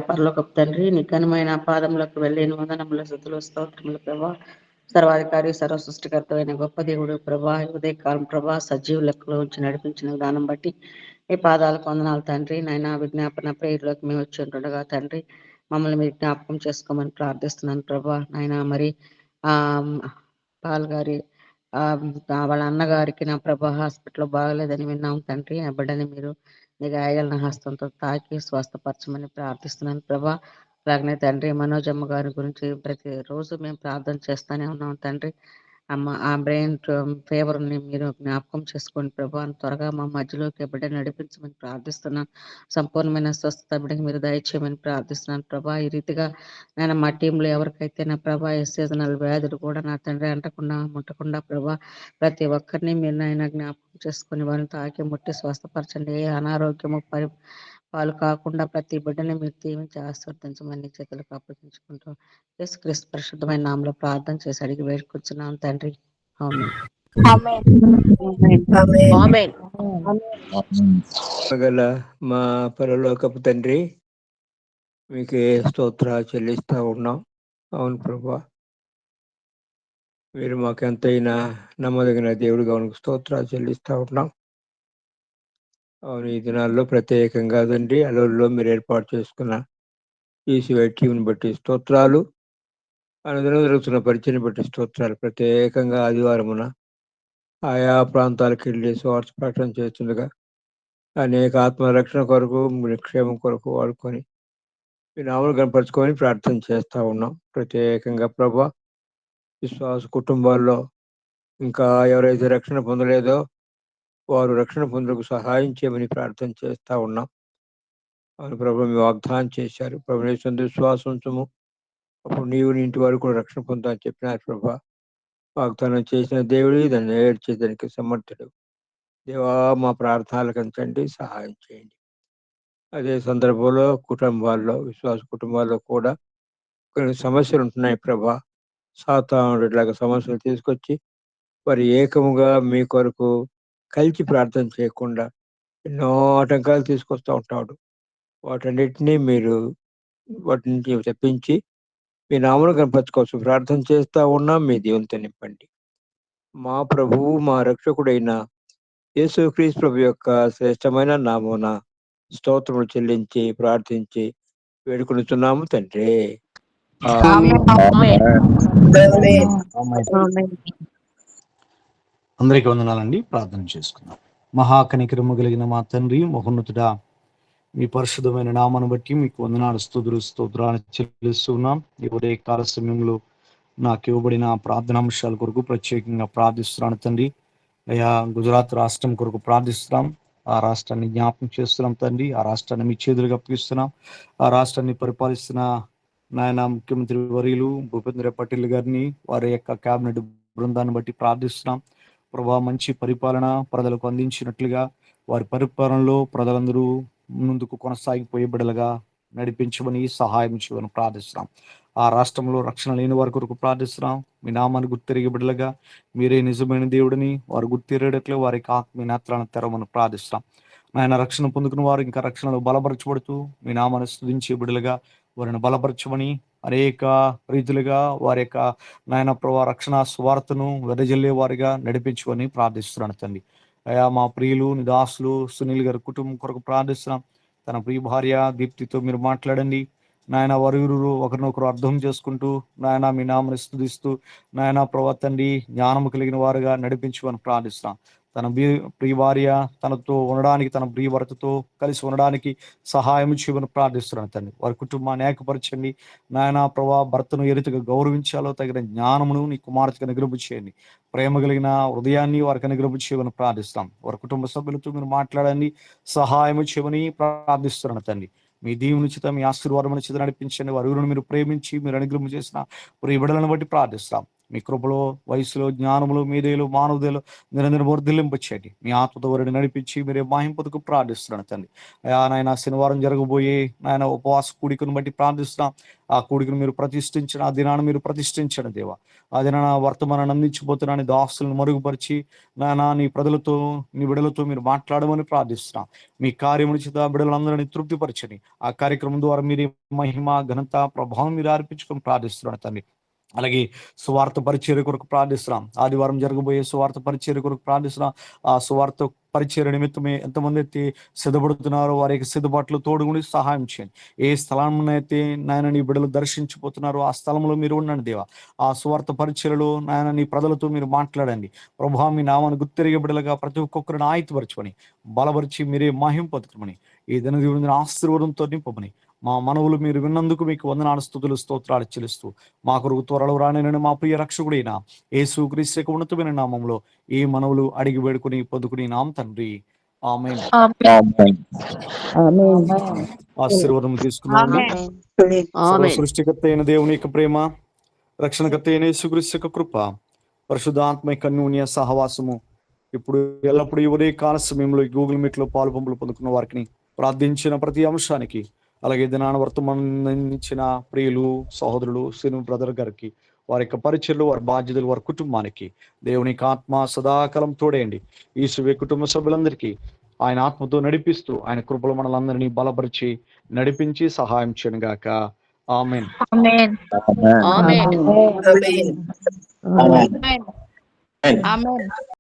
పరలోకపు తండ్రి, నీ ఘనమైన పాదములకు వెళ్ళిన వందనములు, స్తుతులు, స్తోత్రములు ప్రభా. సర్వాధికారి, సర్వ సృష్టికర్తమైన గొప్ప దేవుడు ప్రభా. ఉదయకాలం ప్రభా సజీవ లెక్కలో ఉంచి నడిపించిన విధానం బట్టి ఈ పాదాలకు వందనాలు తండ్రి. నాయన విజ్ఞాపన ప్రేయర్లోకి మేము వచ్చి ఉంటుండగా తండ్రి, మమ్మల్ని మీరు జ్ఞాపకం చేసుకోమని ప్రార్థిస్తున్నాను ప్రభా. నాయన మరి ఆ పాల్ గారి వాళ్ళ అన్నగారికి నా ప్రభా హాస్పిటల్లో బాగలేదని విన్నాం తండ్రి. ఆ బిడ్డని మీరు నీ గాయాలను హస్తంతో తాకి స్వస్థపరచమని ప్రార్థిస్తున్నాను ప్రభా. అలాగనే తండ్రి మనోజమ్మ గారి గురించి ప్రతిరోజు మేము ప్రార్థన చేస్తూనే ఉన్నాం తండ్రి. ఆ బ్రెయిన్ ఫీవర్ని మీరు జ్ఞాపకం చేసుకోండి ప్రభా. త్వరగా మా మధ్యలోకి బిడ్డ నడిపించమని ప్రార్థిస్తున్నాను. సంపూర్ణమైన స్వస్థత బిడ్డకి మీరు దయచేయమని ప్రార్థిస్తున్నాను ప్రభా. ఈ రీతిగా నేను మా టీంలో ఎవరికైతే నా ప్రభా సీజనల్ వ్యాధులు కూడా నా తండ్రి అంటకుండా ముట్టకుండా ప్రభా ప్రతి ఒక్కరిని మీరు నాయన జ్ఞాపకం చేసుకుని వారిని తాకి ముట్టి స్వస్థపరచండి. ఏ అనారోగ్యము పాలు కాకుండా ప్రతి బిడ్డని మీరు దీవించి ఆస్వాదించమని చేతులకు అప్పగించుకుంటూ యేసుక్రీస్తు పరిశుద్ధమైన నామములో ప్రార్థన చేసి అడిగి వేడుకొచ్చున్నాం తండ్రి. ఆమేన్. ఆమేన్. గల మా పరలోకపు తండ్రి, మీకే స్తోత్రాలు చెల్లిస్తా ఉన్నాం. అవును ప్రభా, మీరు మాకెంతైనా నమ్మదగిన దేవుడిగా మనకు స్తోత్రాలు చెల్లిస్తా ఉన్నాం. అవును, ఈ దినాల్లో ప్రత్యేకంగా తండ్రి అలూరులో మీరు ఏర్పాటు చేసుకున్న ఈసీవై టీంని బట్టి స్తోత్రాలు, అనుదినం జరుగుతున్న పరిచయం బట్టి స్తోత్రాలు. ప్రత్యేకంగా ఆదివారమున ఆయా ప్రాంతాలకు వెళ్ళి స్వార్థ ప్రకటన చేస్తుండగా అనేక ఆత్మరక్షణ కొరకు, క్షేమం కొరకు వాడుకొని మీ నామలు కనపరుచుకొని ప్రార్థన చేస్తూ ఉన్నాం. ప్రత్యేకంగా ప్రభా, విశ్వాస కుటుంబాల్లో ఇంకా ఎవరైతే రక్షణ పొందలేదో వారు రక్షణ పొందుటకు సహాయం చేయమని ప్రార్థన చేస్తూ ఉన్నాం. అవును ప్రభు, మీ వాగ్దానం చేశారు, ప్రభు నీ సొంత విశ్వాసం ఉంచము, అప్పుడు నీవు నీ ఇంటి వారు కూడా రక్షణ పొందాలని చెప్పినారు ప్రభా. వాగ్దానం చేసిన దేవుడి దాన్ని నెరవేర్చేదానికి సమర్థుడు. దేవా, మా ప్రార్థనలకు అంచండి, సహాయం చేయండి. అదే సందర్భంలో కుటుంబాల్లో, విశ్వాస కుటుంబాల్లో కూడా కొన్ని సమస్యలు ఉంటున్నాయి ప్రభా. సాతానుడు ఇట్లాగా సమస్యలు తీసుకొచ్చి వారి ఏకముగా మీ కొరకు కలిసి ప్రార్థన చేయకుండా ఎన్నో ఆటంకాలు తీసుకొస్తూ ఉంటాడు. వాటన్నిటినీ మీరు వాటి నుంచి తెప్పించి మీ నామను కనపరచుకోవచ్చు ప్రార్థన చేస్తూ ఉన్నాం. మీ దేవునితో నింపండి. మా ప్రభువు, మా రక్షకుడైన యేసుక్రీస్తు ప్రభు యొక్క శ్రేష్టమైన నామమున స్తోత్రములు చెల్లించి ప్రార్థించి వేడుకొనుచున్నాము తండ్రి. అందరికీ వందనాలండి. ప్రార్థన చేసుకుందాం. మహాకనికరము కలిగిన మా తండ్రి, మహోన్నతుడా, మీ పరిశుద్ధమైన నామాను బట్టి మీకు వందనాలు, స్తుతులు, స్తోత్రాలు చెల్లిస్తున్నాం. ఈ ఉదయ కాల సమయంలో నాకు ఇవ్వబడిన ప్రార్థనాంశాల కొరకు ప్రత్యేకంగా ప్రార్థిస్తున్నాను తండ్రి. అయ్యా, గుజరాత్ రాష్ట్రం కొరకు ప్రార్థిస్తున్నాం. ఆ రాష్ట్రాన్ని జ్ఞాపకం చేస్తున్నాం తండ్రి. ఆ రాష్ట్రాన్ని మీ చేతులుగా అప్పగిస్తున్నాం. ఆ రాష్ట్రాన్ని పరిపాలిస్తున్న నాయన ముఖ్యమంత్రి వర్యులు భూపేంద్ర పటేల్ గారిని, వారి యొక్క కేబినెట్ బృందాన్ని బట్టి ప్రార్థిస్తున్నాం. ప్రభా, మంచి పరిపాలన ప్రజలకు అందించినట్లుగా వారి పరిపాలనలో ప్రజలందరూ ముందుకు కొనసాగిపోయే బిడ్డలుగా నడిపించమని, సహాయం చేయమని ప్రార్థిస్తున్నాం. ఆ రాష్ట్రంలో రక్షణ లేని వారి కొరకు ప్రార్థిస్తున్నాం. మీ నామాన్ని గుర్తిరిగే బిడ్డలుగా మీరే నిజమైన దేవుడిని వారు గుర్తిరేటట్లు వారికి ఆత్మీయ నేత్రాలను తెరవమని ప్రార్థిస్తున్నాం. ఆయన రక్షణ పొందుకున్న వారు ఇంకా రక్షణలో బలపరచబడుతూ మీ నామాన్ని స్తుతించే బిడ్డలుగా వారిని బలపరచమని, అనేక రీతులుగా వారి యొక్క నాయన ప్రభా రక్షణ స్వార్థను వెదజల్లే వారిగా నడిపించుకొని ప్రార్థిస్తున్నాను తండ్రి. అయా, మా ప్రియులు నిదాసులు సునీల్ గారి కుటుంబం కొరకు ప్రార్థిస్తున్నాం. తన ప్రియ భార్య దీప్తితో మీరు మాట్లాడండి నాయన. వారు ఒకరినొకరు అర్థం చేసుకుంటూ నాయన మీ నామని స్తుతిస్తూ నాయన ప్రభా తండ్రి జ్ఞానము కలిగిన వారుగా నడిపించుకొని ప్రార్థిస్తున్నాం. తన ప్రియ భార్య తనతో ఉండడానికి, తన ప్రియ భర్తతో కలిసి ఉండడానికి సహాయం చేయమని ప్రార్థిస్తున్నాను తండ్రి. వారి కుటుంబాన్ని ఏకపరచండి నాయన ప్రభా. భర్తను ఏ రీతిగా గౌరవించాలో తగిన జ్ఞానమును నీ కుమార్తెకు అనుగ్రహం చేయండి. ప్రేమ కలిగిన హృదయాన్ని వారికి అనుగ్రహం చేయమని ప్రార్థిస్తాం. వారి కుటుంబ సభ్యులతో మీరు మాట్లాడండి, సహాయం చేయమని ప్రార్థిస్తున్నాను తండ్రి. మీ దీవుని చేత, మీ ఆశీర్వాదం చేత నడిపించండి. వారి ఊరిని మీరు ప్రేమించి మీరు అనుగ్రహం చేసిన ప్రియ బిడ్డలను బట్టి ప్రార్థిస్తాం. మీ కృపలో, వయసులో, జ్ఞానములు, మీదేలు, మానవదేలు నిరంతరం వర్ధిల్లింపచేయండి. మీ ఆత్మతో వారిని నడిపించి మీరే మహింపదకు ప్రార్థిస్తున్నాను తండ్రి. అయా నాయన శనివారం జరగబోయే నాయన ఉపవాస కూడికను బట్టి ప్రార్థిస్తున్నాం. ఆ కూడికను మీరు ప్రతిష్ఠించిన, ఆ దినాన్ని మీరు ప్రతిష్ఠించండి దేవా. ఆ దినాన వర్తమానాన్ని అందించిపోతున్నాను దాసులను మరుగుపరిచి నాయన నీ ప్రజలతో, నీ బిడలతో మీరు మాట్లాడమని ప్రార్థిస్తున్నాం. మీ కార్యముల చేత బిడలందరినీ తృప్తిపరచని ఆ కార్యక్రమం ద్వారా మీరు మహిమ, ఘనత, ప్రభావం మీరు అర్పించుకొని ప్రార్థిస్తున్నాను తండ్రి. అలాగే సువార్త పరిచర్య కొరకు ప్రార్థిస్తున్నాం. ఆదివారం జరగబోయే సువార్త పరిచర్య కొరకు ప్రార్థిస్తున్నాం. ఆ సువార్త పరిచర్య నిమిత్తమే ఎంతమంది అయితే సిద్ధపడుతున్నారో వారికి సిద్ధపాట్లు తోడుగుని సహాయం చేయండి. ఏ స్థలాన్నైతే నాయన నీ బిడ్డలు దర్శించిపోతున్నారో ఆ స్థలంలో మీరు ఉండండి దేవా. ఆ సువార్త పరిచర్యలో నాయన నీ ప్రజలతో మీరు మాట్లాడండి ప్రభా. మీ నామాన్ని గుర్తెరిగే బిడ్డలుగా ప్రతి ఒక్కొక్కరిని ఆయుధపరచమని, బలపరిచి మీరే మహింపదమని, ఈ దినదీవుని ఆశీర్వాదంతో నింపమని మా మనవులు మీరు విన్నందుకు మీకు వందనాలు, స్తుతులు, స్తోత్రాలు చెల్లిస్తూ మా కొరకు త్వరలో రానైన మా ప్రియ రక్షకుడైన యేసుక్రీస్తు యొక్క ఉన్నతమైన నామంలో ఈ మనవులు అడిగి వేడుకుని పొందుకుని నామ తండ్రి, ఆమేన్. ఆశీర్వాదం తీసుకున్నామండి. సర్వ సృష్టికర్త అయిన దేవుని యొక్క ప్రేమ, రక్షణకర్త అయిన యేసుక్రీస్తు యొక్క కృప, పరిశుద్ధాత్మ యొక్క అన్యోన్య సహవాసము ఇప్పుడు ఎల్లప్పుడూ ఈ ఉదయ కాల సమయంలో గూగుల్ మీట్ లో పాలుపంపులు పొందుకున్న వారికి, ప్రార్థించిన ప్రతి అంశానికి, అలాగే దినాన వర్తమానించిన ప్రియులు, సహోదరులు, సిను బ్రదర్ గారికి, వారి యొక్క పరిచయలు, వారి బాధ్యతలు, వారి కుటుంబానికి దేవుని ఆత్మ సదాకాలం తోడేయండి. ఈ కుటుంబ సభ్యులందరికీ ఆయన ఆత్మతో నడిపిస్తూ ఆయన కృపలో మనలందరినీ బలపరిచి నడిపించి సహాయం చేయను గాక. ఆమేన్. ఆమేన్. ఆమేన్.